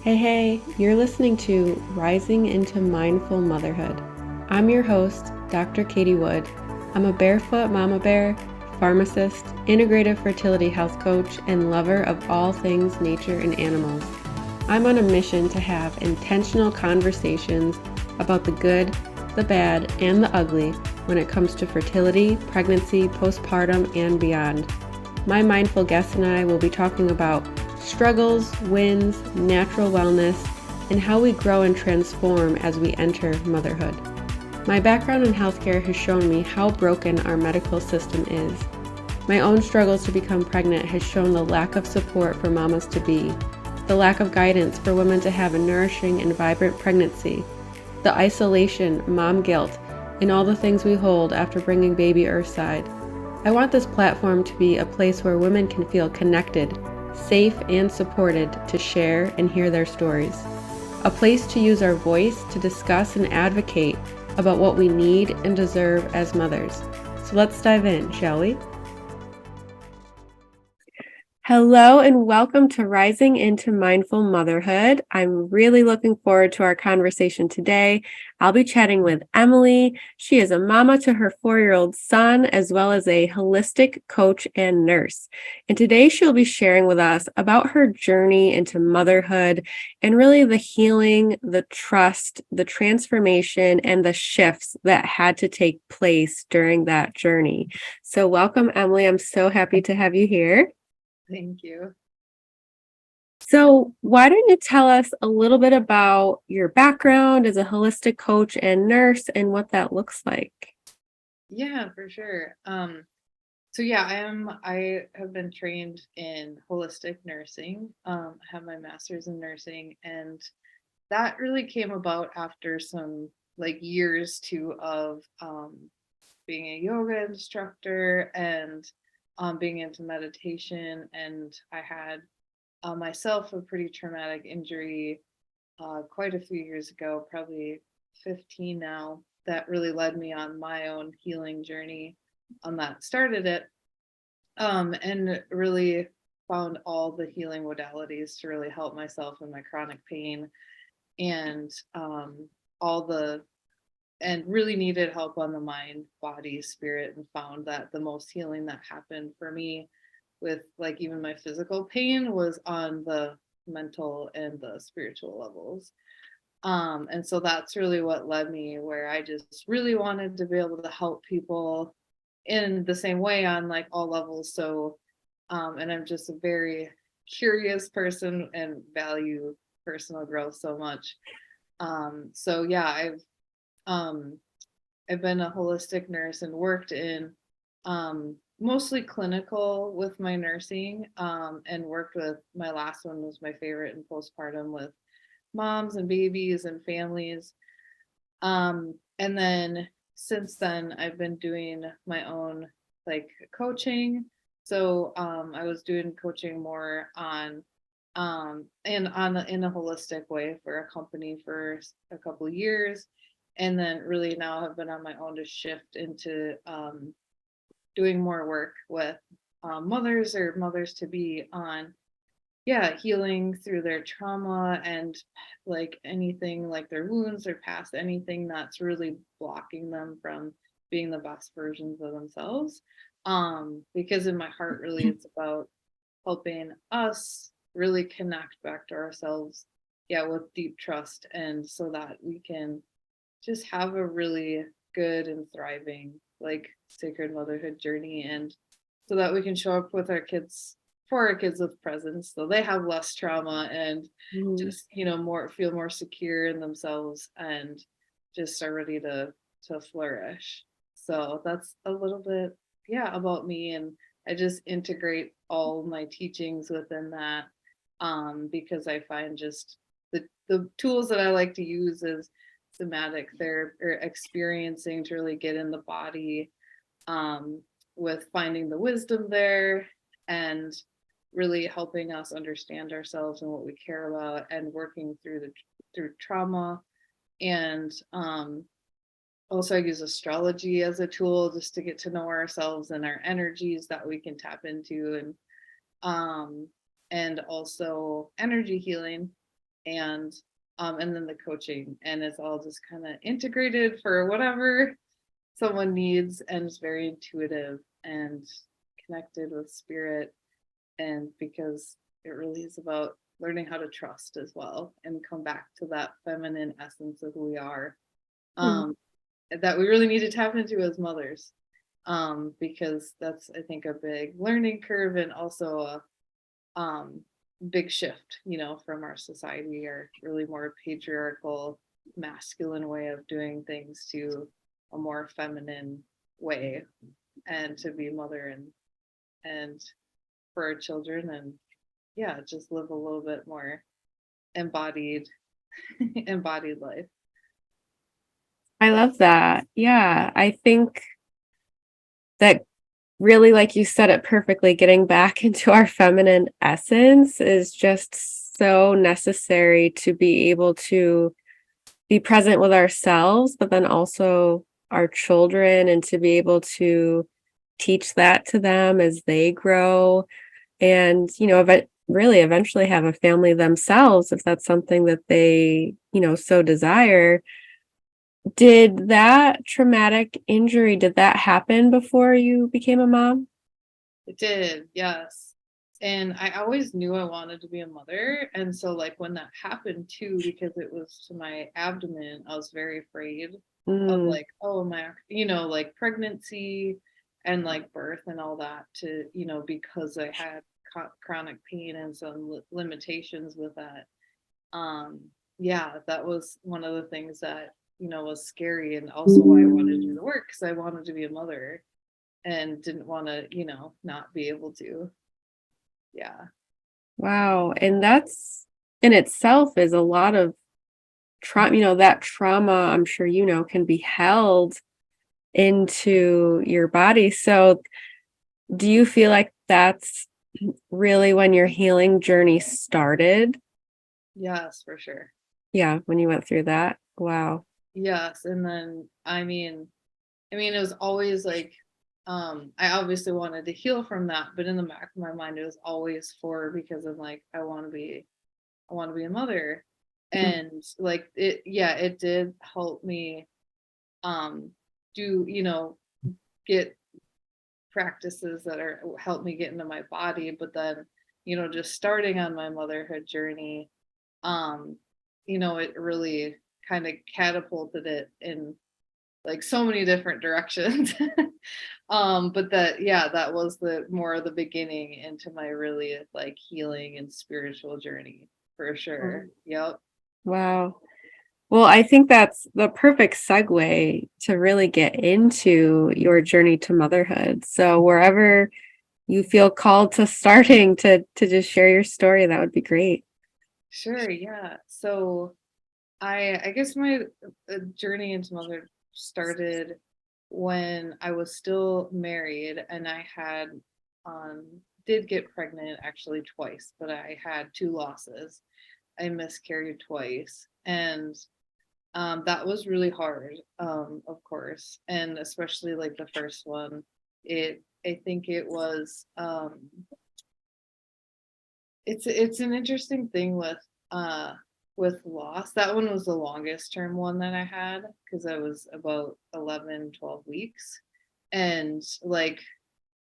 Hey, you're listening to Rising into Mindful Motherhood. I'm your host, Dr. Katie Wood. I'm a barefoot mama bear, pharmacist, integrative fertility health coach, and lover of all things nature and animals. I'm on a mission to have intentional conversations about the good, the bad, and the ugly when it comes to fertility, pregnancy, postpartum, and beyond. My mindful guest and I will be talking about struggles, wins, natural wellness, and how we grow and transform as we enter motherhood. My background in healthcare has shown me how broken our medical system is. My own struggles to become pregnant has shown the lack of support for mamas to be, the lack of guidance for women to have a nourishing and vibrant pregnancy, the isolation, mom guilt, and all the things we hold after bringing baby earthside. I want this platform to be a place where women can feel connected, safe, and supported to share and hear their stories. A place to use our voice to discuss and advocate about what we need and deserve as mothers. So let's dive in, shall we? Hello and welcome to Rising into Mindful Motherhood. I'm really looking forward to our conversation today. I'll be chatting with Emily. She is a mama to her 4-year-old son, as well as a holistic coach and nurse. And today she'll be sharing with us about her journey into motherhood and really the healing, the trust, the transformation, and the shifts that had to take place during that journey. So welcome, Emily. I'm so happy to have you here. Thank you. So, why don't you tell us a little bit about your background as a holistic coach and nurse and what that looks like? Yeah, for sure. I have been trained in holistic nursing. I have my master's in nursing, and that really came about after some years too of being a yoga instructor and being into meditation. And I had myself a pretty traumatic injury quite a few years ago, probably 15 now, that really led me on my own healing journey that started it, and really found all the healing modalities to really help myself in my chronic pain and all the and really needed help on the mind, body, spirit, and found that the most healing that happened for me with even my physical pain was on the mental and the spiritual levels. And so that's really what led me where I just really wanted to be able to help people in the same way on all levels. So, and I'm just a very curious person and value personal growth so much. So yeah, um, I've been a holistic nurse and worked in mostly clinical with my nursing, and worked with my last one was my favorite in postpartum with moms and babies and families. And then since then, I've been doing my own coaching. So I was doing coaching more on and on in a holistic way for a company for a couple of years, and then really now have been on my own to shift into doing more work with mothers or mothers to be on healing through their trauma and anything like their wounds or past anything that's really blocking them from being the best versions of themselves, because in my heart really it's about helping us really connect back to ourselves, with deep trust, and so that we can just have a really good and thriving sacred motherhood journey, and so that we can show up with our kids for our kids with presence so they have less trauma and just more feel more secure in themselves and just are ready to flourish. So that's a little bit about me, and I just integrate all my teachings within that, because I find just the tools that I like to use is somatic therapy or experiencing to really get in the body, with finding the wisdom there and really helping us understand ourselves and what we care about, and working through trauma. And also I use astrology as a tool just to get to know ourselves and our energies that we can tap into, and also energy healing and then the coaching, and it's all just kind of integrated for whatever someone needs, and it's very intuitive and connected with spirit, and because it really is about learning how to trust as well and come back to that feminine essence of who we are, Mm. that we really need to tap into as mothers, because that's, I think, a big learning curve, and also a big shift, from our society, our really more patriarchal, masculine way of doing things to a more feminine way, and to be mother, and for our children, and yeah, just live a little bit more embodied embodied life. I love that. Yeah, I think that really, like you said it perfectly, getting back into our feminine essence is just so necessary to be able to be present with ourselves, but then also our children, and to be able to teach that to them as they grow, and, really eventually have a family themselves if that's something that they, so desire. Did that traumatic injury, did that happen before you became a mom? It did, yes. And I always knew I wanted to be a mother. And so, like, when that happened too, because it was to my abdomen, I was very afraid of, Mm, like, oh, my, like pregnancy and like birth and all that, because I had chronic pain and some limitations with that. Um, yeah, that was one of the things that, was scary, and also why I wanted to do the work, because I wanted to be a mother and didn't want to, not be able to. Yeah. wow. And that's in itself is a lot of trauma, that trauma, I'm sure can be held into your body. So do you feel like that's really when your healing journey started? Yes, for sure. Yeah, when you went through that. Wow. Yes. And then, I mean, it was always like, I obviously wanted to heal from that, but in the back of my mind, it was always because I'm like, I want to be a mother. Mm. And like it did help me, um, do, get practices that are help me get into my body, but then, just starting on my motherhood journey, um it really kind of catapulted it in like so many different directions. But that was the more of the beginning into my really like healing and spiritual journey, for sure. Yep. Wow. Well, I think that's the perfect segue to really get into your journey to motherhood. So wherever you feel called to starting to just share your story, that would be great. Sure. Yeah. So I guess my journey into motherhood started when I was still married, and I had um did get pregnant actually twice, but I had two losses. I miscarried twice, and that was really hard, of course, and especially like the first one. I think it was, it's an interesting thing with loss. That one was the longest term one that I had, because I was about 11, 12 weeks. And like,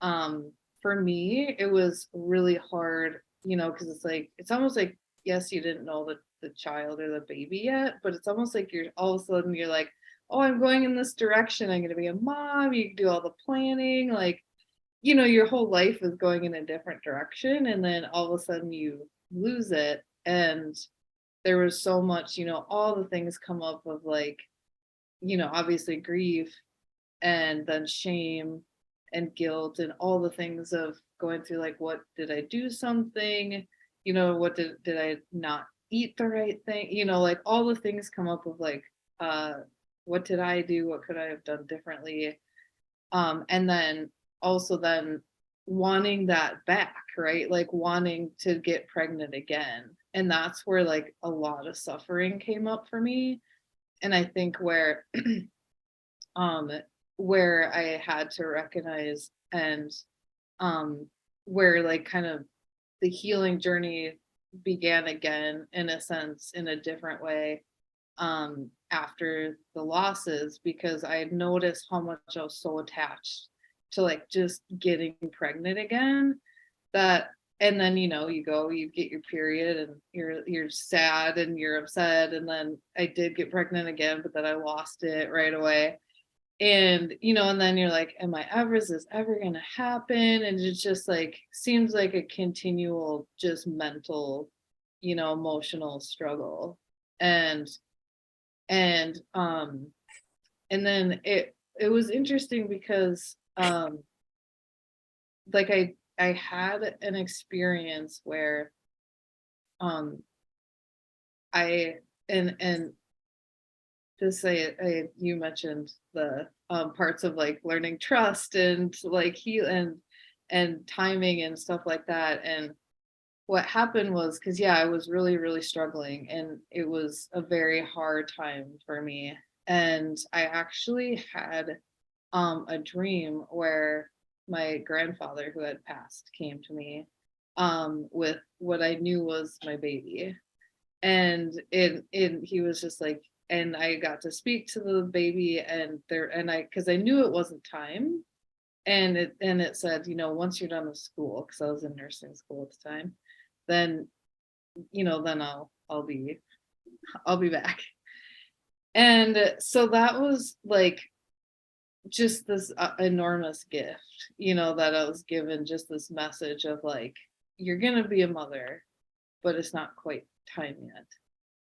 for me, it was really hard, because it's like, it's almost like, yes, you didn't know the child or the baby yet, but it's almost like you're all of a sudden you're like, oh, I'm going in this direction, I'm going to be a mom, you can do all the planning, like, your whole life is going in a different direction, and then all of a sudden you lose it. And there was so much, all the things come up of like, obviously grief, and then shame and guilt, and all the things of going through like, what did I do something, what did I not eat the right thing, like all the things come up of like, uh what did I do, what could I have done differently, and then also then wanting that back, right, like wanting to get pregnant again. And that's where like a lot of suffering came up for me. And I think um where I had to recognize, and um where like kind of the healing journey began again in a sense in a different way after the losses, because I had noticed how much I was so attached to like just getting pregnant again, that and then you get your period and you're sad and you're upset, and then I did get pregnant again, but then I lost it right away. And and then you're like, is this ever gonna happen? And it's just like seems like a continual just mental, emotional struggle. And and um and then it was interesting because like I had an experience where um I and this you mentioned the parts of like learning trust and like heal and timing and stuff like that. And what happened was, because I was really really struggling and it was a very hard time for me. And I actually had a dream where my grandfather who had passed came to me with what I knew was my baby. And he was just like, and I got to speak to the baby, and I because I knew it wasn't time. And it said, once you're done with school, because I was in nursing school at the time, then then I'll be back. And so that was like just this enormous gift, that I was given, just this message of like, you're gonna be a mother, but it's not quite time yet.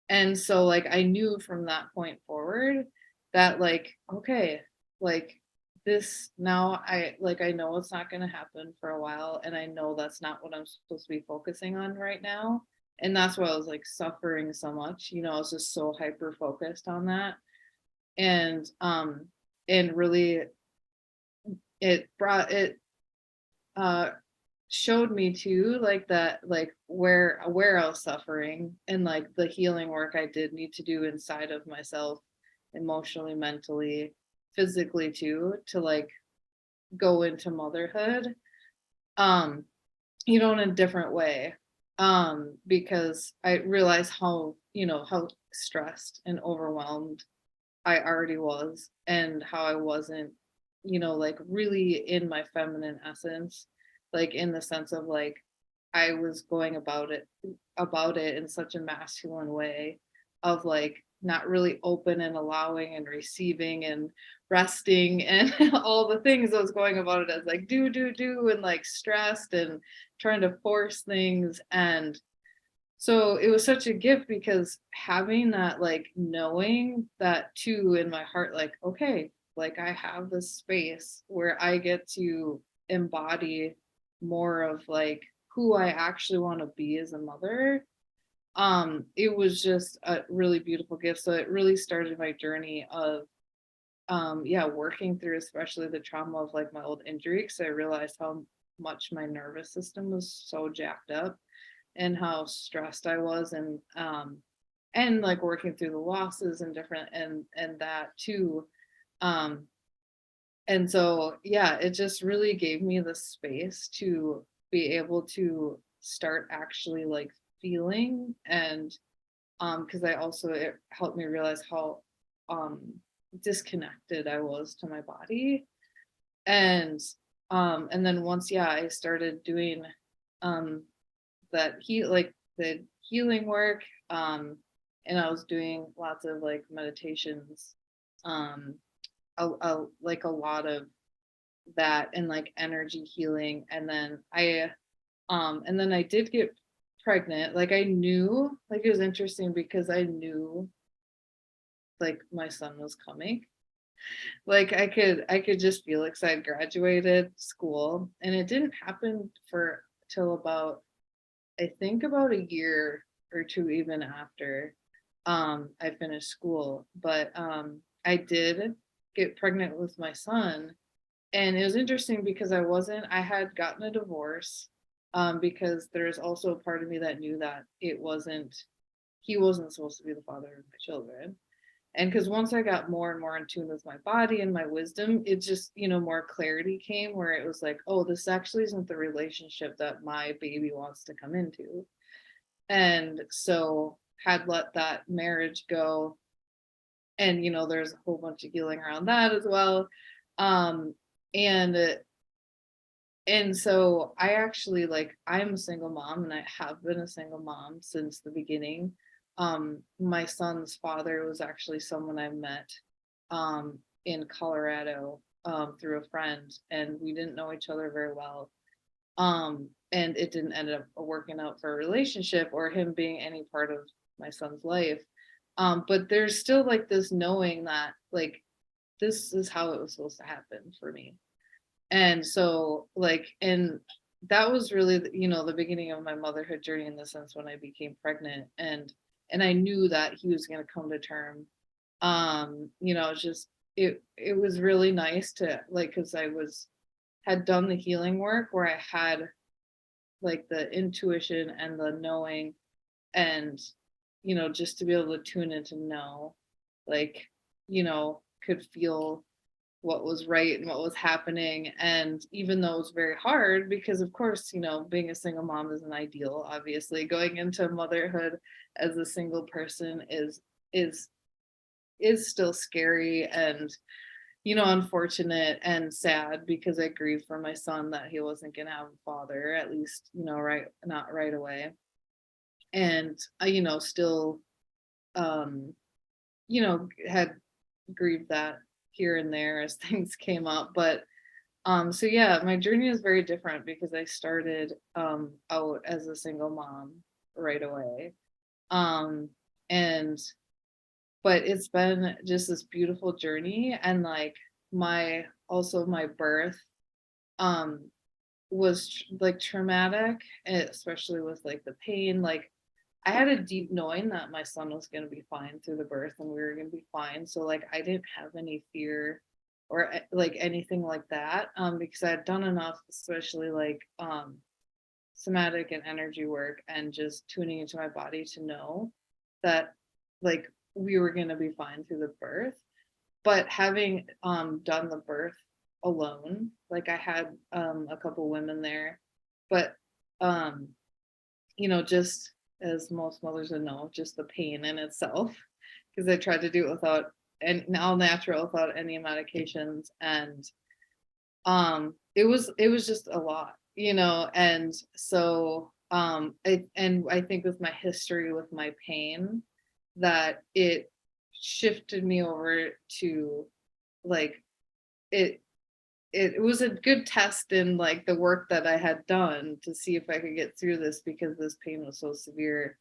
And so like I knew from that point forward that like, okay, like this now I know it's not going to happen for a while, and I know that's not what I'm supposed to be focusing on right now. And that's why I was like suffering so much. I was just so hyper focused on that. And really it uh showed me too, like that, like where I was suffering, and like the healing work I did need to do inside of myself, emotionally, mentally, physically too, to like go into motherhood um in a different way. Because I realized how stressed and overwhelmed I already was, and how I wasn't, like really in my feminine essence, like in the sense of like I was going about it in such a masculine way of like not really open and allowing and receiving and resting and all the things. I was going about it as like do and like stressed and trying to force things. And so it was such a gift, because having that, like knowing that too in my heart, like, okay, like I have this space where I get to embody more of like who I actually want to be as a mother. It was just a really beautiful gift. So it really started my journey of working through especially the trauma of like my old injury, because I realized how much my nervous system was so jacked up and how stressed I was. And like working through the losses and different and that too. Um and so it just really gave me the space to be able to start actually like feeling. And because I also it helped me realize how um disconnected I was to my body. And then once I started doing um that the healing work, and I was doing lots of like meditations, um like a lot of that, and like energy healing. And then I did get pregnant. Like I knew, like it was interesting because I knew like my son was coming. Like I could just feel it, because I had graduated school, and it didn't happen for till about, I think about a year or two even after I finished school. But I did get pregnant with my son. And it was interesting because I had gotten a divorce, because there's also a part of me that knew that he wasn't supposed to be the father of my children. And because once I got more and more in tune with my body and my wisdom, it just, more clarity came, where it was like, oh, this actually isn't the relationship that my baby wants to come into. and so had let that marriage go. And there's a whole bunch of healing around that as well. um and and so I actually, like, I'm a single mom, and I have been a single mom since the beginning. My son's father was actually someone I met um in Colorado through a friend, and we didn't know each other very well. And it didn't end up working out for a relationship or him being any part of my son's life. But there's still like this knowing that, like, this is how it was supposed to happen for me. And so, like, and that was really, the beginning of my motherhood journey, in the sense when I became pregnant, and I knew that he was going to come to term. It's just, it was really nice to, like, because I was had done the healing work where I had, like, the intuition and the knowing, and just to be able to tune in to know, like, could feel what was right and what was happening. And even though it was very hard, because of course, being a single mom isn't ideal, obviously going into motherhood as a single person is is still scary, and unfortunate and sad, because I grieved for my son that he wasn't going to have a father, at least, right, not right away. And still, um had grieved that here and there as things came up. But so yeah, my journey is very different, because I started out as a single mom right away. um and but it's been just this beautiful journey. And like, my birth um was like traumatic, especially with like the pain. Like, I had a deep knowing that my son was going to be fine through the birth, and we were going to be fine. So like, I didn't have any fear or like anything like that, because I had done enough, especially like somatic and energy work, and just tuning into my body to know that, like, we were going to be fine through the birth. But having done the birth alone, like, I had a couple women there, but um just as most mothers would know, just the pain in itself, because I tried to do it without, and all natural, without any medications. And it was just a lot, and so I think with my history with my pain, that it shifted me over to, like, it it was a good test in, like, the work that I had done to see if I could get through this, because this pain was so severe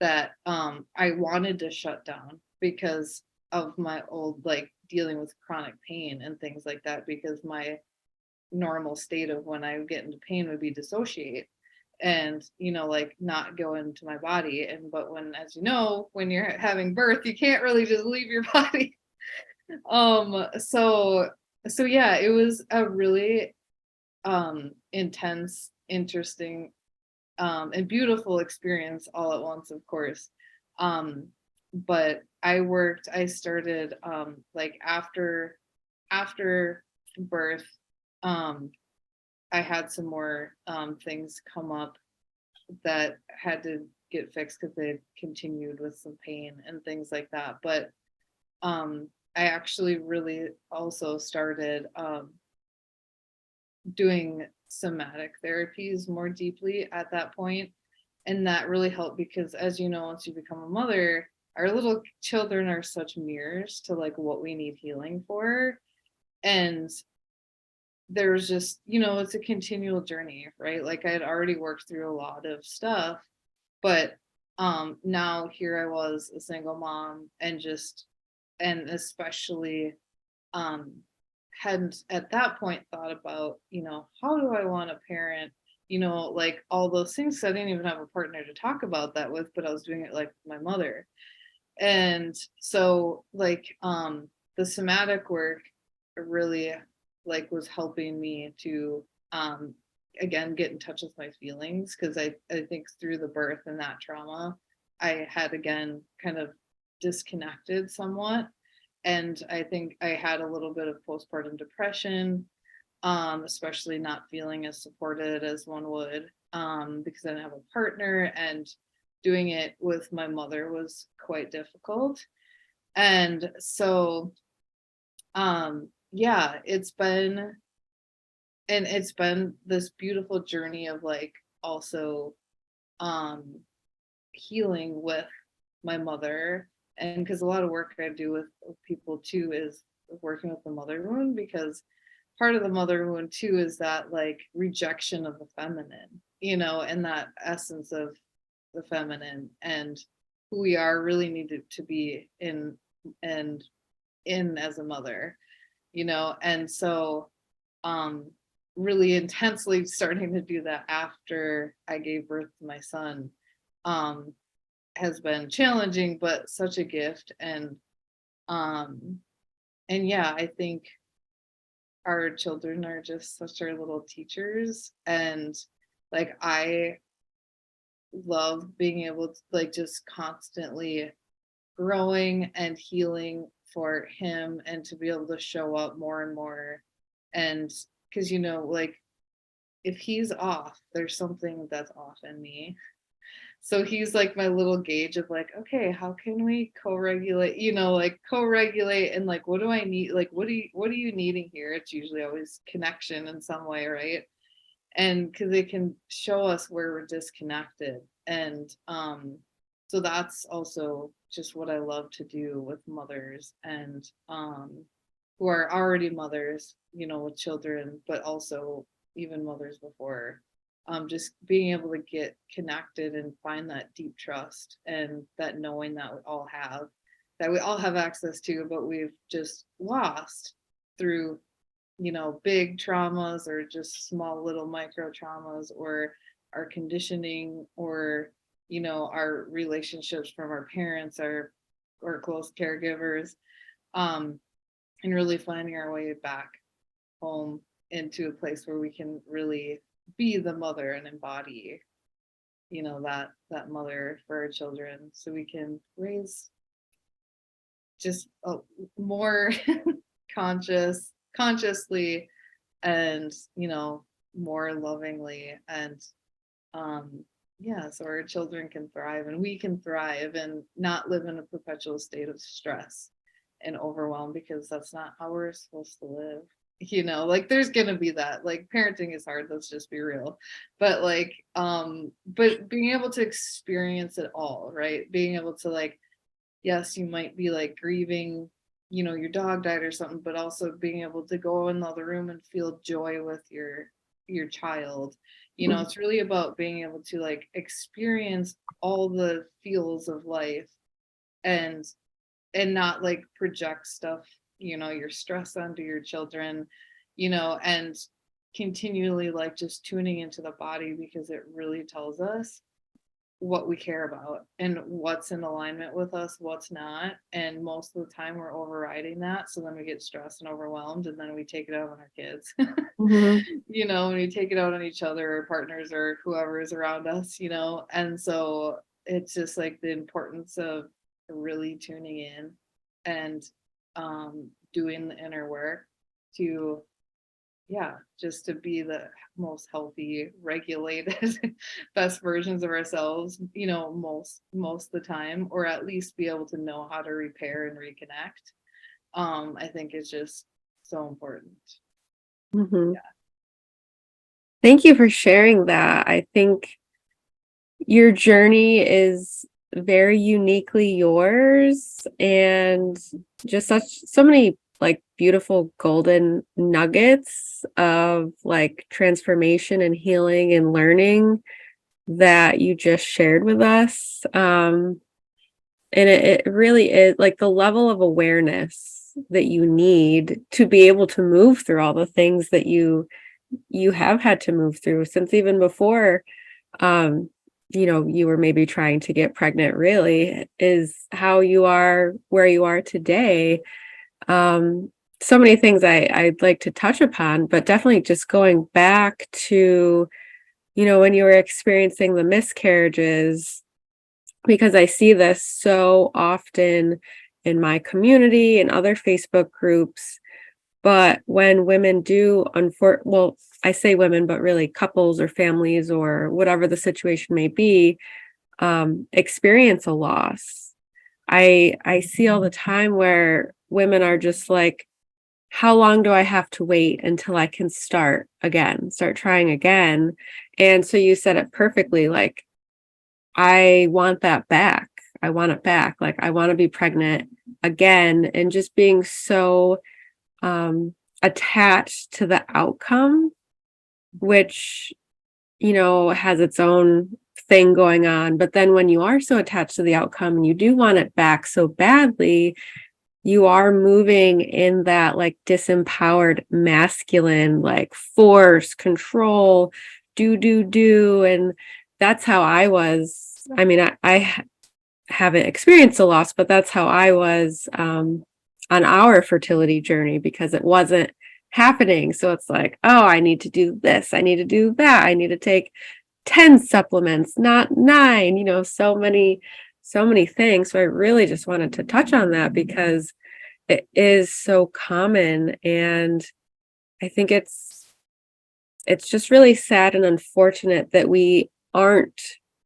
that I wanted to shut down, because of my old, like, dealing with chronic pain and things like that, because my normal state of when I would get into pain would be dissociate, and like, not go into my body. And but when, as when you're having birth, you can't really just leave your body. So yeah, it was a really intense, interesting, and beautiful experience all at once, of course. But I started, like, after birth. um I had some more things come up that had to get fixed, because they had continued with some pain and things like that. But I actually really also started doing somatic therapies more deeply at that point. And that really helped, because, as once you become a mother, our little children are such mirrors to, like, what we need healing for. And there's just, it's a continual journey, right? Like, I had already worked through a lot of stuff, but now here I was, a single mom, and especially um hadn't at that point thought about, how do I want to parent, like, all those things. I didn't even have a partner to talk about that with, but I was doing it, like, with my mother. And so, like, the somatic work really, like, was helping me to um again get in touch with my feelings, because I think through the birth and that trauma, I had again kind of disconnected somewhat. And I think I had a little bit of postpartum depression, especially not feeling as supported as one would, because I didn't have a partner. And doing it with my mother was quite difficult. And so, yeah, it's been this beautiful journey of like also um healing with my mother. And because a lot of work I do with people too is working with the mother wound, because part of the mother wound too is that like rejection of the feminine, and that essence of the feminine and who we are really needed to be and in as a mother, and so um really intensely starting to do that after I gave birth to my son um has been challenging but such a gift. Um and yeah, I think our children are just such our little teachers, and like I love being able to like just constantly growing and healing for him and to be able to show up more and more. And because like if he's off, there's something that's off in me. So he's like my little gauge of like, okay, how can we co-regulate, like co-regulate, and like what do I need, like what are you needing here? It's usually always connection in some way, right? And because they can show us where we're disconnected. And so that's also just what I love to do with mothers, and who are already mothers, with children, but also even mothers before. Just being able to get connected and find that deep trust and that knowing that we all have access to, but we've just lost through big traumas or just small little micro traumas, or our conditioning, or our relationships from our parents or close caregivers, um and really finding our way back home into a place where we can really be the mother and embody that mother for our children, so we can raise just a more consciously, and more lovingly. And yeah, so our children can thrive and we can thrive and not live in a perpetual state of stress and overwhelm, because that's not how we're supposed to live. Like there's gonna be that, like parenting is hard, let's just be real. But like but being able to experience it all, right? Being able to like, yes, you might be like grieving, your dog died or something, but also being able to go in the other room and feel joy with your child. It's really about being able to like experience all the feels of life, and not like project stuff, your stress onto your children, and continually like just tuning into the body, because it really tells us what we care about and what's in alignment with us, what's not. And most of the time we're overriding that. So then we get stressed and overwhelmed, and then we take it out on our kids, Mm-hmm. and we take it out on each other or partners or whoever is around us, And so it's just like the importance of really tuning in and doing the inner work to, yeah, just to be the most healthy, regulated, best versions of ourselves, most of the time, or at least be able to know how to repair and reconnect. I think is just so important. Mm-hmm. Thank you for sharing that. I think your journey is very uniquely yours, and just so many like beautiful golden nuggets of like transformation and healing and learning that you just shared with us. And it really is like the level of awareness that you need to be able to move through all the things that you have had to move through since even before you were maybe trying to get pregnant, really is how you are where you are today. So many things I'd like to touch upon, but definitely just going back to, when you were experiencing the miscarriages, because I see this so often in my community and other Facebook groups. But when women do, I say women, but really couples or families or whatever the situation may be, experience a loss. I see all the time where women are just like, how long do I have to wait until I can start trying again? And so you said it perfectly, like, I want that back. I want it back. Like, I want to be pregnant again, and just being so attached to the outcome, which, has its own thing going on. But then when you are so attached to the outcome and you do want it back so badly, you are moving in that like disempowered masculine, like force, control, do. And that's how I was. I mean, I haven't experienced a loss, but that's how I was on our fertility journey, because it wasn't happening. So it's like, oh, I need to do this. I need to do that. I need to take 10 supplements, not 9, so many things. So I really just wanted to touch on that because it is so common. And I think it's just really sad and unfortunate that we aren't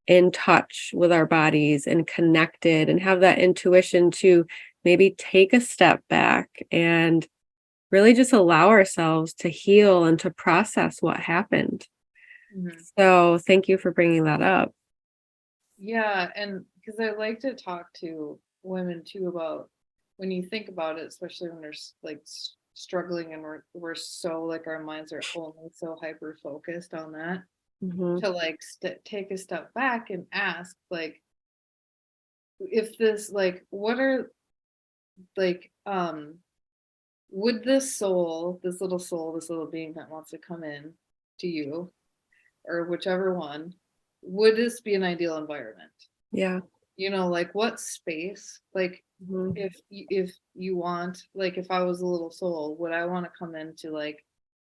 in touch with our bodies and connected and have that intuition to maybe take a step back and really just allow ourselves to heal and to process what happened. Mhm. So thank you for bringing that up. Yeah, and because I like to talk to women too about when you think about it, especially when they're like struggling and we're so like our minds are only so hyper focused on that, Mhm. to like take a step back and ask like, if this like what are like would this soul, this little being that wants to come in to you, or whichever one, would this be an ideal environment? Yeah. Like what space, like Mhm. if you want, like if I was a little soul, would I want to come into like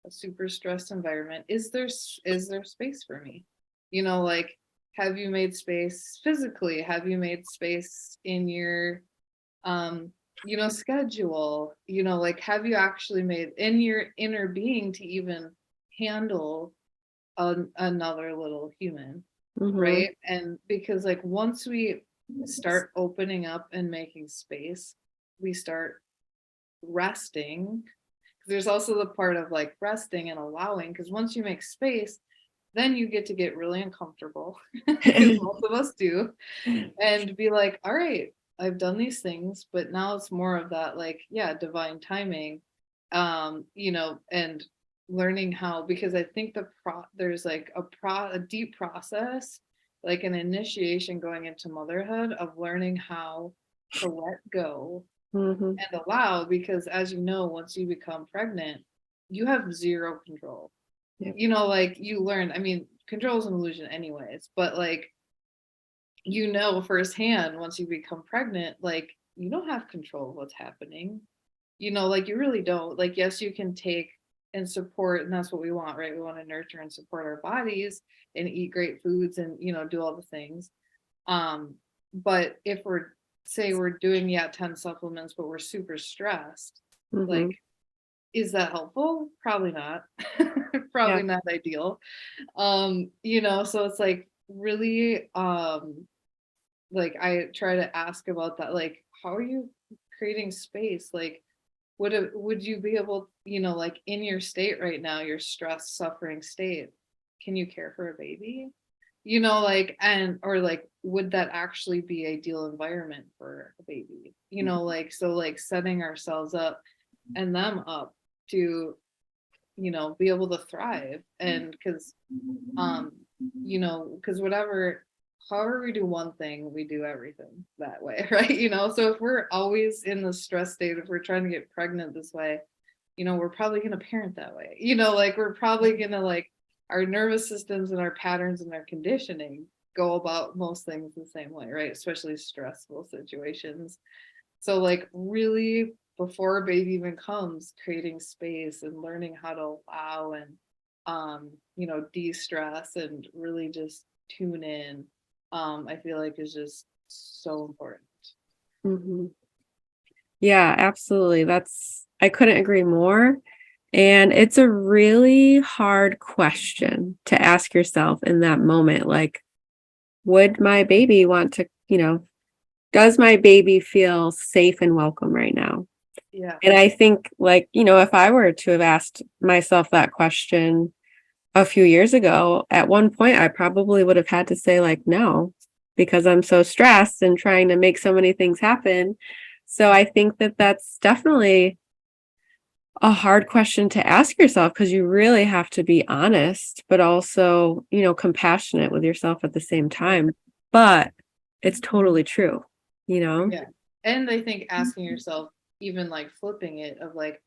a super stressed environment? Is there space for me? Like, have you made space physically? Have you made space in your um schedule? Like, have you actually made in your inner being to even handle another little human? Mhm. Right. And because like once we start opening up and making space, we start resting. There's also the part of like resting and allowing, because once you make space, then you get really uncomfortable, because most of us do, and be like, all right, I've done these things, but now it's more of that, like, yeah, divine timing, and learning how, because I think there's like a deep process, like an initiation going into motherhood, of learning how to let go Mhm. and allow, because as you know, once you become pregnant, you have zero control. Yep. Like you learn, I mean, control is an illusion anyways, but like, firsthand, once you become pregnant, like you don't have control of what's happening. Like you really don't. Like, yes, you can take and support, and that's what we want, right? We want to nurture and support our bodies and eat great foods and, do all the things. But if we're doing, yeah, 10 supplements, but we're super stressed, like, Mhm. is that helpful? Probably not. Yeah. Probably not ideal. So it's like really like I try to ask about that, like, how are you creating space? Like, would you be able, like in your state right now, your stress suffering state, can you care for a baby? Like, and or like, would that actually be ideal environment for a baby? Like, so like setting ourselves up and them up to, be able to thrive. And um because whatever, however we do one thing, we do everything that way. Right? So if we're always in the stress state, if we're trying to get pregnant this way, we're probably going to parent that way. Like we're probably going to, like, our nervous systems and our patterns and our conditioning go about most things the same way, right? Especially stressful situations. So like really, before a baby even comes, creating space and learning how to allow and de-stress and really just tune in, I feel like is just so important. Mhm. Yeah, absolutely. I couldn't agree more. And it's a really hard question to ask yourself in that moment. Like, would my baby want to, does my baby feel safe and welcome right now? Yeah. And I think, like, if I were to have asked myself that question a few years ago, at one point, I probably would have had to say, like, no, because I'm so stressed and trying to make so many things happen. So I think that that's definitely a hard question to ask yourself, because you really have to be honest, but also, compassionate with yourself at the same time. But it's totally true, you know? Yeah. And I think asking yourself, even like flipping it of like,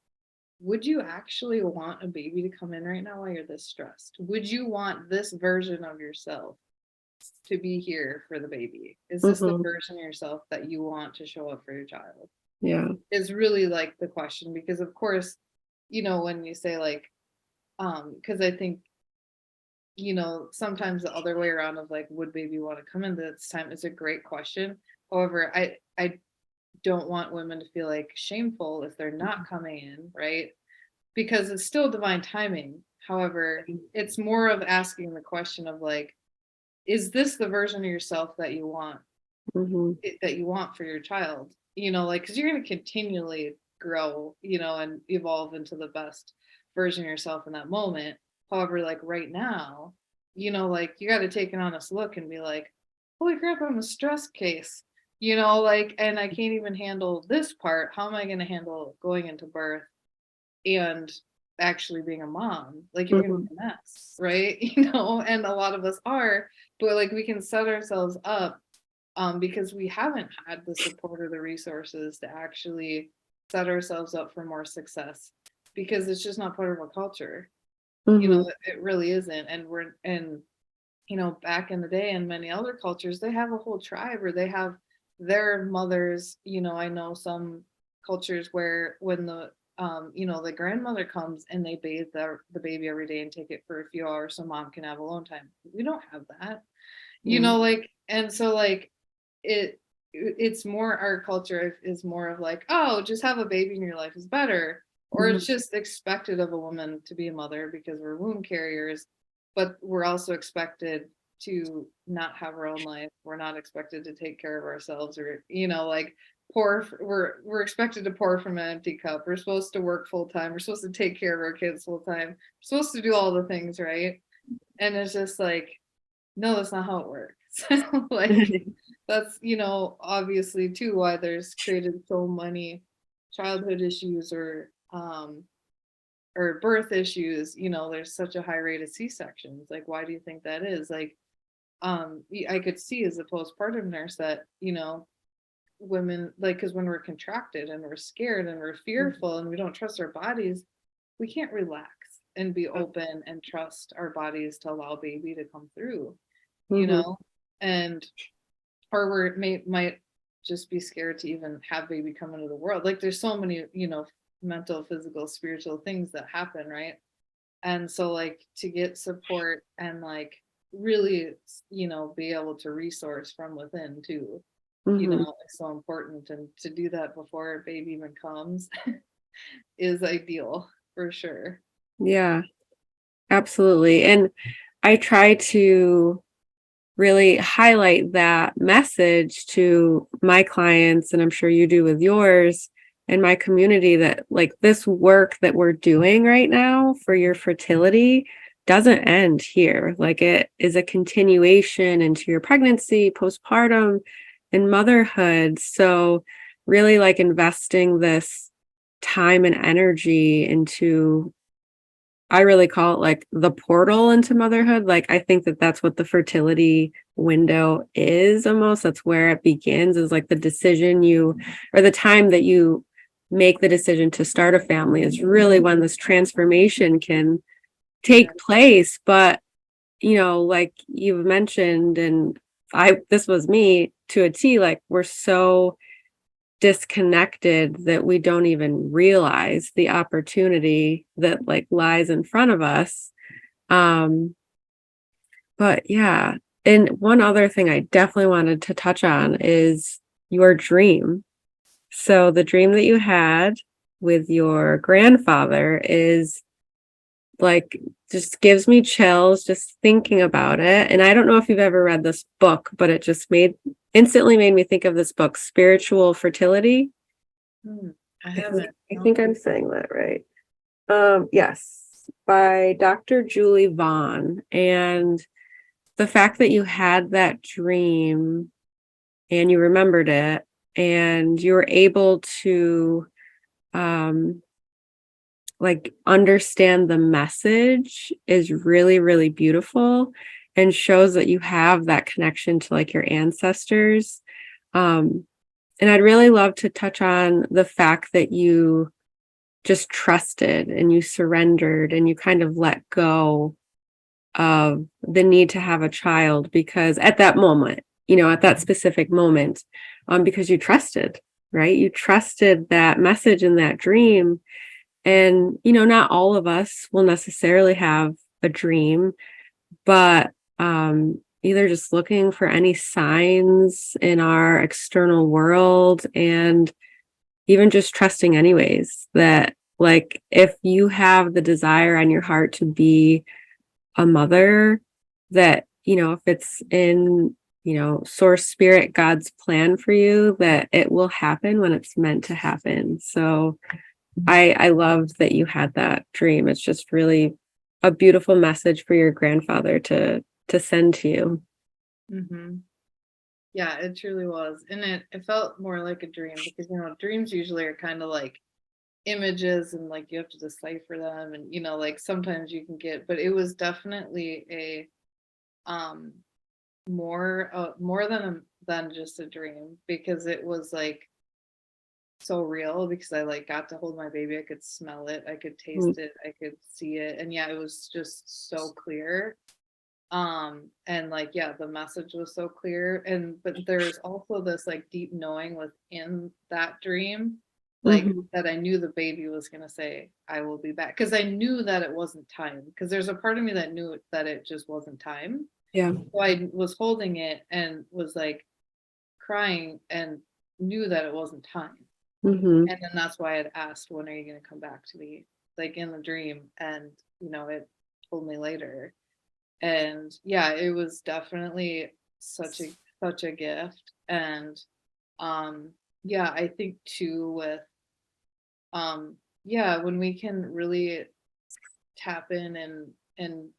would you actually want a baby to come in right now while you're this stressed? Would you want this version of yourself to be here for the baby? Is this the Mhm. version of yourself that you want to show up for your child? Yeah. Is really like the question, because of course, when you say like, because I think, sometimes the other way around of like, would baby want to come in this time is a great question. However, I don't want women to feel like shameful if they're not coming in, right? Because it's still divine timing. However, it's more of asking the question of like, is this the version of yourself that you want, Mhm. that you want for your child? Like, because you're going to continually grow, and evolve into the best version of yourself in that moment. However, like right now, like you got to take an honest look and be like, holy crap, I'm a stress case, like, and I can't even handle this part. How am I going to handle going into birth and actually being a mom? Like, you're gonna Mhm. be a mess, right? And a lot of us are, but like we can set ourselves up, because we haven't had the support or the resources to actually set ourselves up for more success, because it's just not part of our culture. Mhm. It really isn't. And back in the day in many other cultures, they have a whole tribe, or they have their mothers. I know some cultures where when the grandmother comes and they bathe the baby every day and take it for a few hours so mom can have alone time. We don't have that, Yeah. like, and so like it's more, our culture is more of like, oh, just have a baby in your life is better, or Mhm. it's just expected of a woman to be a mother because we're womb carriers, but we're also expected to not have our own life. We're not expected to take care of ourselves, or like we're expected to pour from an empty cup. We're supposed to work full time. We're supposed to take care of our kids full time. We're supposed to do all the things, right? And it's just like, no, that's not how it works. Like, that's, obviously too why there's created so many childhood issues, or birth issues. There's such a high rate of C-sections. Like, why do you think that is? Like, I could see as a postpartum nurse that, women, like, because when we're contracted and we're scared and we're fearful and we don't trust our bodies, we can't relax and be open and trust our bodies to allow baby to come through, you Mhm. know and or might just be scared to even have baby come into the world. Like, there's so many, mental, physical, spiritual things that happen, right? And so like to get support and like really, be able to resource from within too, Mhm. is so important. And to do that before a baby even comes is ideal for sure. Yeah, absolutely. And I try to really highlight that message to my clients, and I'm sure you do with yours, and my community, that like this work that we're doing right now for your fertility doesn't end here. Like, it is a continuation into your pregnancy, postpartum, and motherhood. So really, like, investing this time and energy into, I really call it like the portal into motherhood. Like, I think that that's what the fertility window is almost. That's where it begins, is like the decision or the time that you make the decision to start a family is really when this transformation can Yeah. take place. But, like you've mentioned, and this was me to a T, like, we're so disconnected that we don't even realize the opportunity that like lies in front of us. um but yeah, and one other thing I definitely wanted to touch on is your dream. So the dream that you had with your grandfather is like just gives me chills just thinking about it. And I don't know if you've ever read this book, but it just instantly made me think of this book, Spiritual Fertility. I haven't. I think I'm saying that right. Yes, by Dr. Julie Vaughn. And the fact that you had that dream and you remembered it and you were able to like understand the message is really, really beautiful and shows that you have that connection to like your ancestors. And I'd really love to touch on the fact that you just trusted and you surrendered and you kind of let go of the need to have a child because at that moment, at that specific moment, because you trusted, right? You trusted that message and that dream. And, not all of us will necessarily have a dream, but either just looking for any signs in our external world and even just trusting anyways that like if you have the desire on your heart to be a mother, that if it's in source spirit, God's plan for you, that it will happen when it's meant to happen. So I loved that you had that dream. It's just really a beautiful message for your grandfather to send to you. Mm-hmm. Yeah, it truly was. And it felt more like a dream because, dreams usually are kind of like images and like you have to decipher them. And, like sometimes you can get, but it was definitely a more than just a dream because it was like so real because I like got to hold my baby. I could smell it, I could taste it, I could see it. And yeah, it was just so clear. And like yeah, the message was so clear. But there's also this like deep knowing within that dream, like that I knew the baby was going to say I will be back because I knew that it wasn't time because there's a part of me that knew that it just wasn't time. Yeah. So I was holding it and was like crying and knew that it wasn't time. And then that's why I'd asked, when are you going to come back to me? Like in the dream. And, it told me later. And yeah, it was definitely such a gift. And yeah, I think too with yeah, when we can really tap in and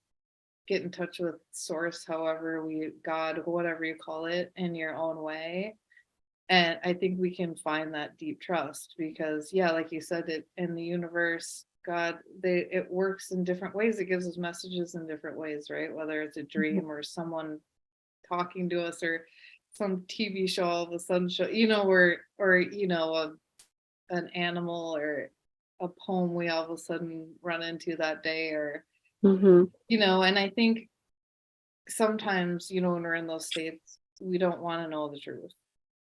get in touch with source, however God, whatever you call it, in your own way. And I think we can find that deep trust because yeah, like you said, it in the universe, God, it works in different ways. It gives us messages in different ways, right? Whether it's a dream or someone talking to us or some TV show all of a sudden show, or an animal or a poem we all of a sudden run into that day or and I think sometimes, when we're in those states, we don't want to know the truth,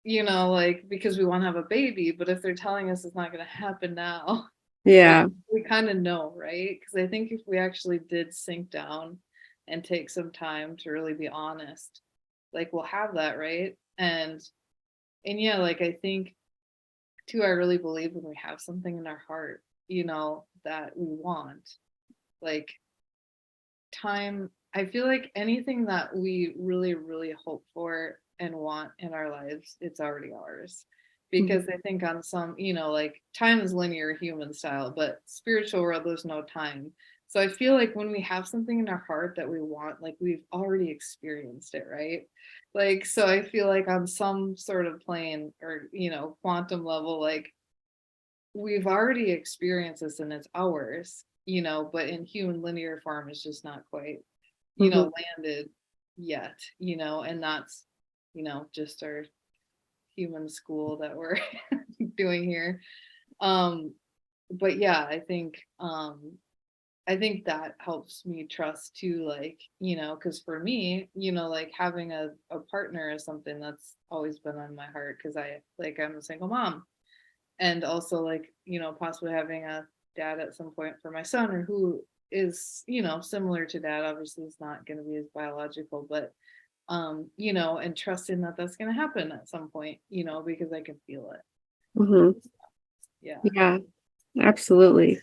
like because we want to have a baby, but if they're telling us it's not going to happen now, Yeah. we kind of know, right? Because I think if we actually did sink down and take some time to really be honest, like we'll have that, right? And yeah, like I think too, I really believe when we have something in our heart, that we want, like time, I feel like anything that we really, really hope for and want in our lives, it's already ours. Because I think on some, like time is linear human style, but spiritual world, there's no time. So I feel like when we have something in our heart that we want, like we've already experienced it, right? Like, so I feel like on some sort of plane or, quantum level, like we've already experienced this and it's ours, but in human linear form, it's just not quite, landed yet, and that's, just our human school that we're doing here. But yeah, I think that helps me trust too, like, because for me, like having a partner is something that's always been on my heart because I'm a single mom. And also like, possibly having a dad at some point for my son or who is, similar to dad. Obviously, it's not going to be as biological, but and trusting that that's going to happen at some point, because I can feel it. Yeah. Yeah, absolutely.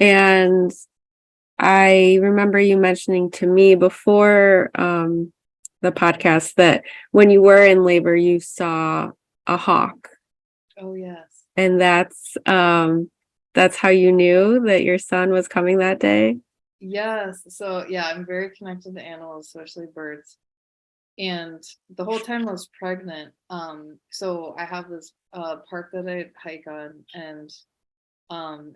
And I remember you mentioning to me before the podcast that when you were in labor, you saw a hawk, Oh, yes. and that's how you knew that your son was coming that day. Yes. So yeah, I'm very connected to animals, especially birds. And the whole time I was pregnant, so I have this park that I hike on, and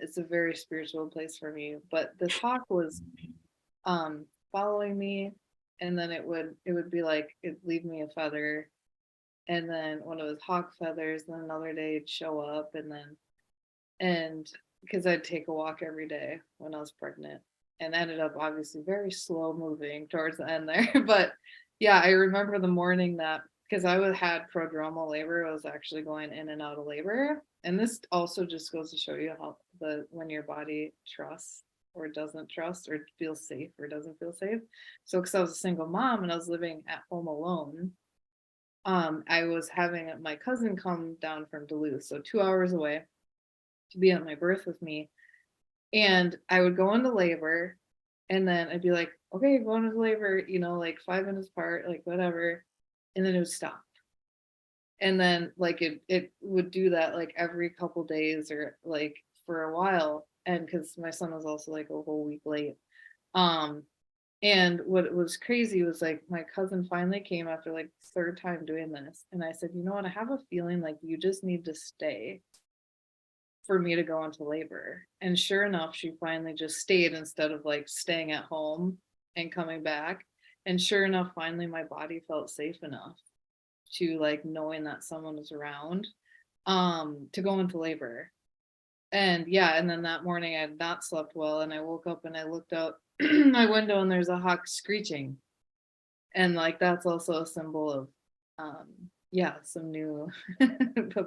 it's a very spiritual place for me. But this hawk was following me, and then it would be like it'd leave me a feather, and then one of his hawk feathers, then another day it'd show up, and because I'd take a walk every day when I was pregnant, and ended up obviously very slow moving towards the end there. But yeah, I remember the morning that, because had prodromal labor, I was actually going in and out of labor. And this also just goes to show you how when your body trusts or doesn't trust, or feels safe or doesn't feel safe. So because I was a single mom and I was living at home alone, I was having my cousin come down from Duluth, so 2 hours away, to be at my birth with me. And I would go into labor, and then I'd be like, okay, going into labor, like 5 minutes apart, like whatever. And then it would stop. And then like it would do that like every couple days, or like for a while. And because my son was also like a whole week late. Um, and what was crazy was like my cousin finally came after like third time doing this. And I said, you know what, I have a feeling like you just need to stay for me to go into labor. And sure enough, she finally just stayed instead of like staying at home and coming back. And sure enough, finally my body felt safe enough to like knowing that someone was around to go into labor. And yeah, and then that morning I had not slept well, and I woke up and I looked out my window and there's a hawk screeching. And like that's also a symbol of um yeah, some new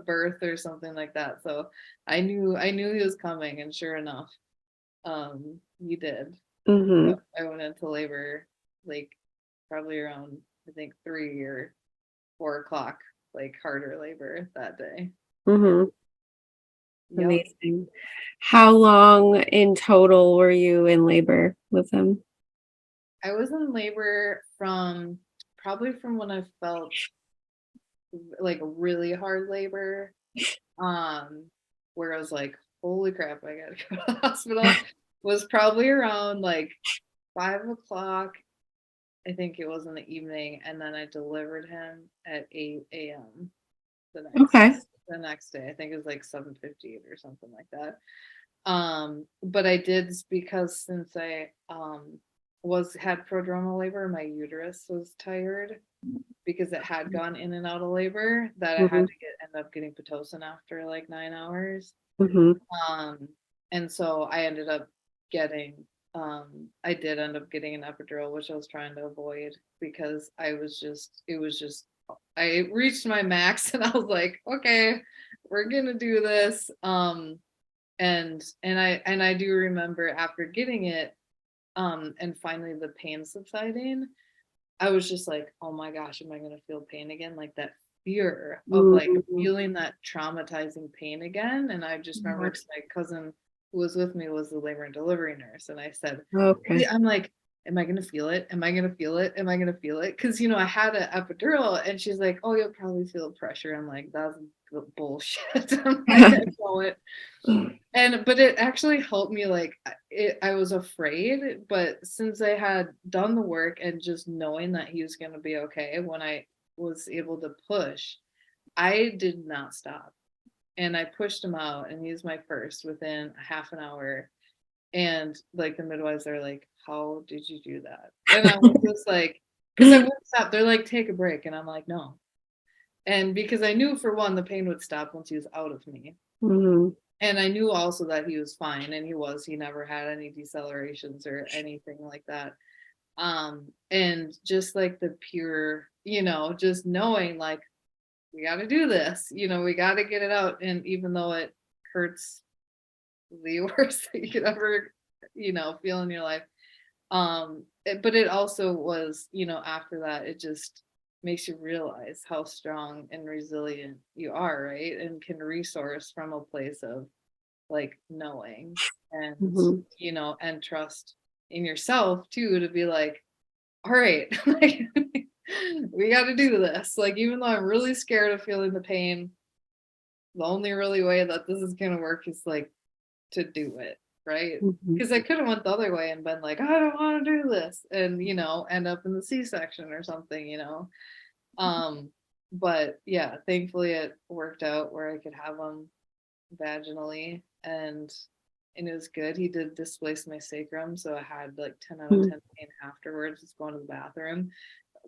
birth or something like that. So I knew he was coming, and sure enough, he did. Mm-hmm. I went into labor like probably around, I think, 3 or 4 o'clock, like harder labor that day. Mm-hmm. Yep. Amazing. How long in total were you in labor with him? I was in labor from probably from when I felt like really hard labor, um, where I was like, holy crap, I gotta go to the hospital, was probably around like 5 o'clock. I think it was in the evening, and then I delivered him at 8 a.m. the next Okay. the next day. I think it was like 7:58 or something like that. But I did, because since I had prodromal labor, my uterus was tired because it had gone in and out of labor, that I Mm-hmm. had to end up getting Pitocin after like 9 hours. Mm-hmm. Um, and so I did end up getting an epidural, which I was trying to avoid, because it was just, I reached my max and I was like, okay, we're gonna do this. And I do remember after getting it, and finally the pain subsiding, I was just like, oh my gosh, am I gonna feel pain again? Like that fear of like Mm-hmm. feeling that traumatizing pain again. And I just remember, because my cousin who was with me was the labor and delivery nurse. And I said, Okay. I'm like, am I gonna feel it? Am I gonna feel it? Am I gonna feel it? Because I had an epidural, and she's like, oh, you'll probably feel pressure. I'm like, that's bullshit. I'm like, I know it. But it actually helped me, like I was afraid, but since I had done the work and just knowing that he was going to be okay, when I was able to push, I did not stop. And I pushed him out, and he was my first within a half an hour. And like the midwives are like, how did you do that? And I was just like, because I wouldn't stop. They're like, take a break. And I'm like, no. And because I knew, for one, the pain would stop once he was out of me. Mm-hmm. And I knew also that he was fine, and he never had any decelerations or anything like that. And just like the pure, just knowing like, we got to do this, we got to get it out. And even though it hurts the worst that you could ever, feel in your life. But it also was, after that, it just makes you realize how strong and resilient you are, right? And can resource from a place of like knowing, and Mm-hmm. and trust. in yourself too, to be like, all right, like we got to do this. Like, even though I'm really scared of feeling the pain, the only really way that this is going to work is like to do it, right? Mhm. Because I could have went the other way and been like, I don't want to do this, and end up in the C-section or something. But yeah, thankfully it worked out where I could have them vaginally, and it was good. He did displace my sacrum, so I had like 10 out of 10 pain afterwards, just going to the bathroom.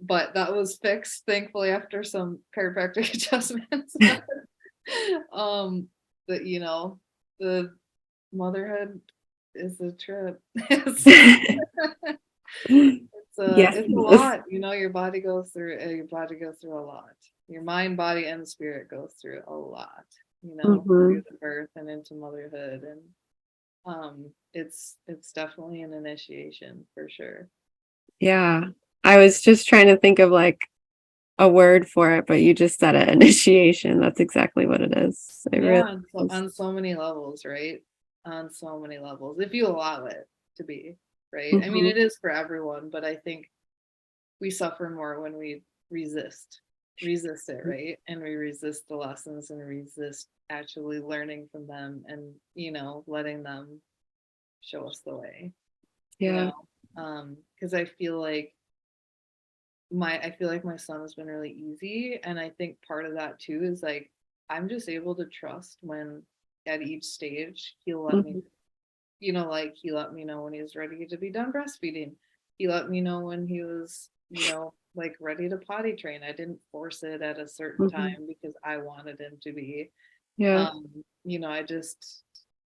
But that was fixed, thankfully, after some chiropractic adjustments. um, but the motherhood is a trip. Yes. It's a lot. Your body goes through a lot. Your mind, body, and spirit goes through a lot. Through the birth and into motherhood, and it's definitely an initiation for sure. Yeah. I was just trying to think of like a word for it, but you just said it, initiation. That's exactly what it is. It really Yeah, is. on so many levels, right? On so many levels, if you allow it to be, right? I mean, it is for everyone, but I think we suffer more when we resist it, right? And we resist the lessons and resist actually learning from them, and letting them show us the way. Yeah. Because I feel like my son has been really easy, and I think part of that too is like I'm just able to trust when at each stage he'll let me, Mhm. like he let me know when he was ready to be done breastfeeding. He let me know when he was, like ready to potty train. I didn't force it at a certain Mhm. time because I wanted him to be. Yeah.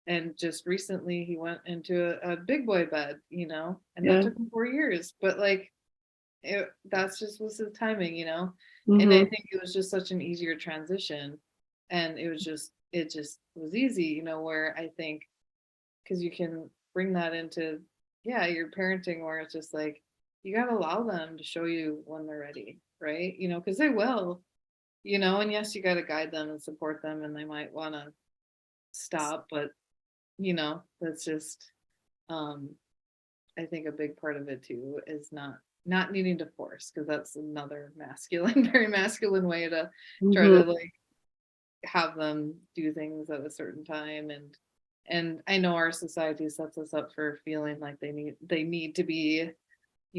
I just recently he went into a big boy bed, and that Yeah. took him 4 years, but like that's just was his timing. And I Mhm. think it was just such an easier transition, and it just was easy, where I think because you can bring that into, yeah, your parenting, where it's just like you got to allow them to show you when they're ready, right? Because they will, and yes, you got to guide them and support them, and they might want to stop, but that's just um I think a big part of it too is not needing to force, because that's another masculine, very masculine way to try Mhm. to like have them do things at a certain time, and I know our society sets us up for feeling like they need to be,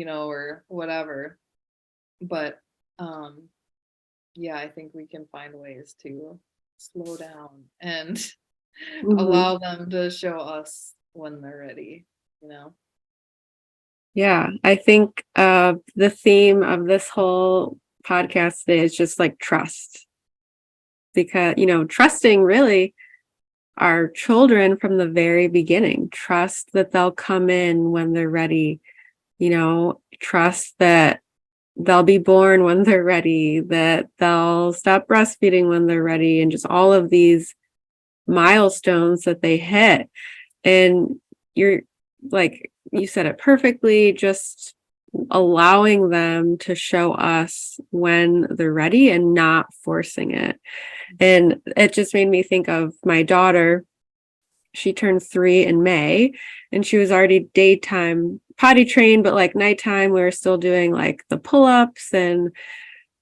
or whatever. But um yeah, I think we can find ways to slow down and Mhm. allow them to show us when they're ready. Yeah. I think the theme of this whole podcast today is just like trust, because, trusting really our children from the very beginning. Trust that they'll come in when they're ready, trust that they'll be born when they're ready, that they'll stop breastfeeding when they're ready, and just all of these milestones that they hit. And you're like, you said it perfectly, just allowing them to show us when they're ready and not forcing it. And it just made me think of my daughter. She turned 3 in May, and she was already daytime potty trained, but like nighttime, we were still doing like the pull-ups. And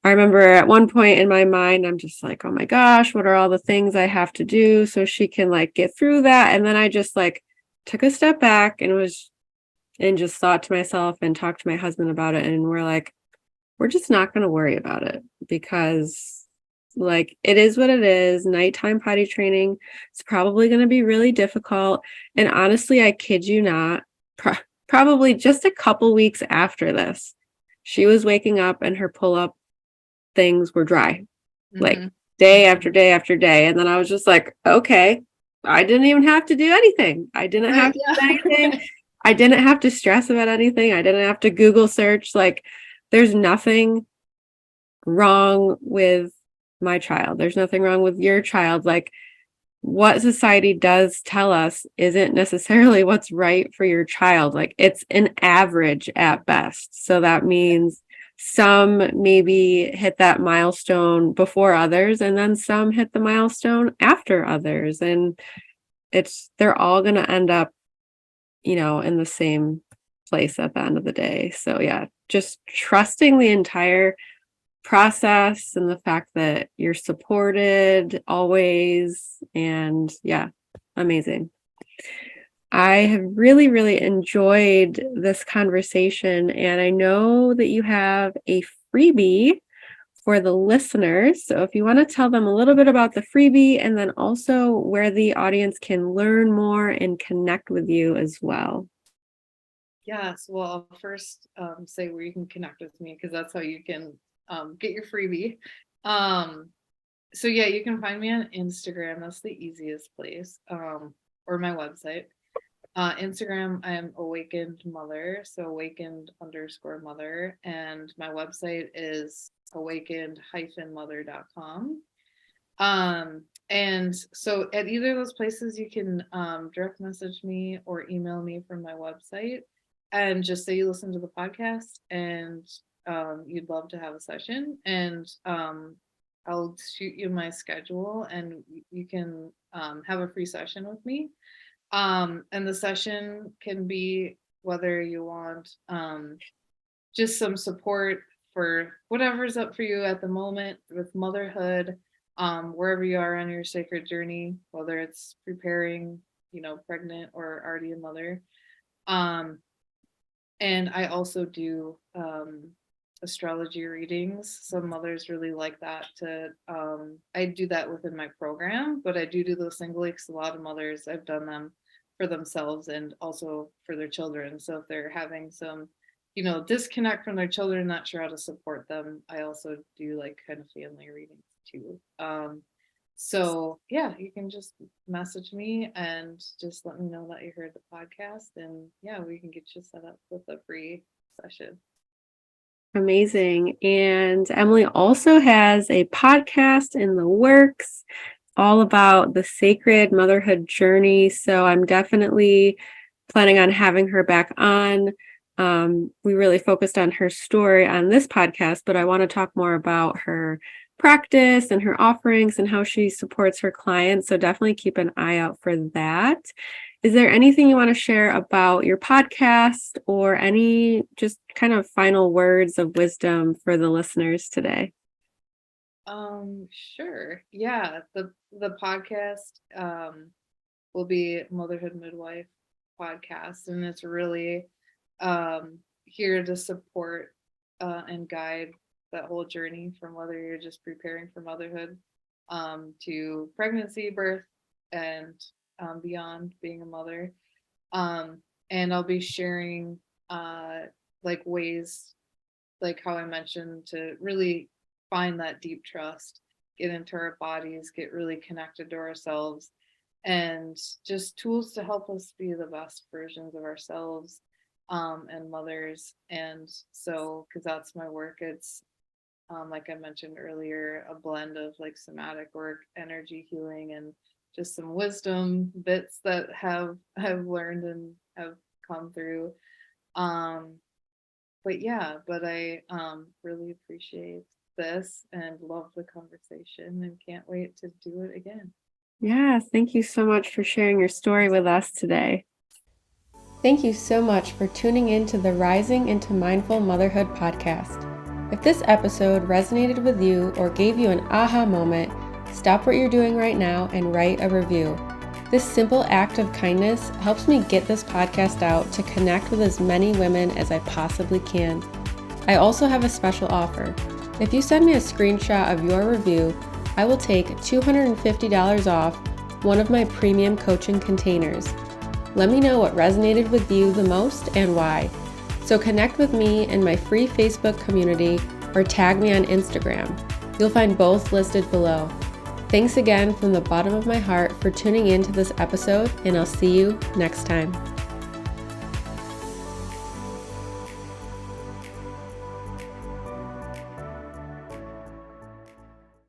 I remember at one point in my mind, I'm just like, oh my gosh, what are all the things I have to do so she can like get through that? And then I just like took a step back and just thought to myself and talked to my husband about it. And we're like, we're just not going to worry about it, because like it is what it is. Nighttime potty training is probably going to be really difficult. And honestly, I kid you not, probably just a couple weeks after this, she was waking up and her pull-up things were dry, like Mm-hmm. day Mm-hmm. after day after day. And then I was just like, okay, I didn't even have to do anything. I didn't have Right, to do yeah. anything. I didn't have to stress about anything. I didn't have to Google search. Like, there's nothing wrong with my child. There's nothing wrong with your child. Like, what society does tell us isn't necessarily what's right for your child. Like, it's an average at best. So that means some maybe hit that milestone before others, and then some hit the milestone after others. And they're all going to end up, in the same place at the end of the day. So yeah, just trusting the entire process and the fact that you're supported always. And yeah, amazing. I have really, really enjoyed this conversation, and I know that you have a freebie for the listeners. So if you want to tell them a little bit about the freebie and then also where the audience can learn more and connect with you as well. Yes, well, I'll first say where you can connect with me, because that's how you can get your freebie. So yeah, you can find me on Instagram. That's the easiest place, or my website. Instagram, I am Awakened Mother, so awakened_mother, and my website is awakened-mother.com. And so at either of those places, you can direct message me or email me from my website and just say you listen to the podcast and you'd love to have a session, and I'll shoot you my schedule and you can have a free session with me. And the session can be whether you want just some support for whatever's up for you at the moment with motherhood, wherever you are on your sacred journey, whether it's preparing, pregnant or already a mother. And I also do astrology readings. Some mothers really like that I do that within my program, but I do those singly because a lot of mothers, I've done them for themselves and also for their children. So if they're having some, disconnect from their children, not sure how to support them, I also do like kind of family readings too. So yeah, you can just message me and just let me know that you heard the podcast, and yeah, we can get you set up with a free session. Amazing. And Emily also has a podcast in the works all about the sacred motherhood journey. So I'm definitely planning on having her back on. We really focused on her story on this podcast, but I want to talk more about her practice and her offerings and how she supports her clients. So definitely keep an eye out for that. Is there anything you want to share about your podcast or any just kind of final words of wisdom for the listeners today? Sure. Yeah. The podcast will be Motherhood Midwife podcast, and it's really here to support and guide that whole journey from whether you're just preparing for motherhood to pregnancy, birth, and beyond being a mother. And I'll be sharing like ways, like how I mentioned, to really find that deep trust, get into our bodies, get really connected to ourselves, and just tools to help us be the best versions of ourselves and mothers. And so, because that's my work, it's like I mentioned earlier, a blend of like somatic work, energy healing, and just some wisdom bits that I've learned and have come through. But I really appreciate this and love the conversation and can't wait to do it again. Yes, thank you so much for sharing your story with us today. Thank you so much for tuning in to the Rising into Mindful Motherhood podcast. If this episode resonated with you or gave you an aha moment, stop what you're doing right now and write a review. This simple act of kindness helps me get this podcast out to connect with as many women as I possibly can. I also have a special offer. If you send me a screenshot of your review, I will take $250 off one of my premium coaching containers. Let me know what resonated with you the most and why. So connect with me in my free Facebook community or tag me on Instagram. You'll find both listed below. Thanks again from the bottom of my heart for tuning in to this episode, and I'll see you next time.